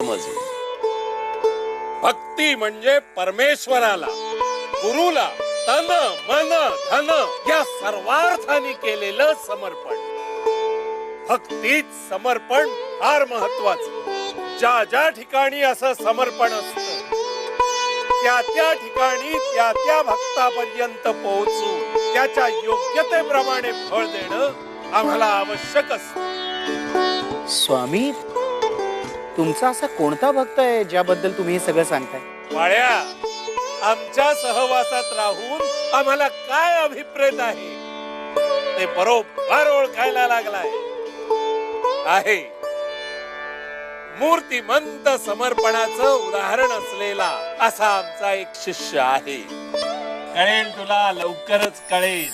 समजलं. भक्ती म्हणजे परमेश्वराला, गुरुला तन मन धन या सर्वार्थाने केलेलं समर्पण. भक्तीत समर्पण फार महत्वाचं. ज्या ज्या ठिकाणी असं समर्पण असतं त्या त्या ठिकाणी त्या त्या भक्तापर्यंत पोहोचून त्याच्या योग्यतेप्रमाणे फळ देणं आम्हाला आवश्यक असतं. स्वामी, तुमचा असा कोणता भक्त आहे ज्याबद्दल तुम्ही हे सगळं सांगताय? वाळ्या, आमच्या सहवासात राहून आम्हाला काय अभिप्रेत आहे ते बरोबर ओळखायला लागलाय. आहे मूर्तिमंत समर्पणाचं उदाहरण असलेला असा आमचा एक शिष्य आहे. कळेल तुला, लवकरच कळेल.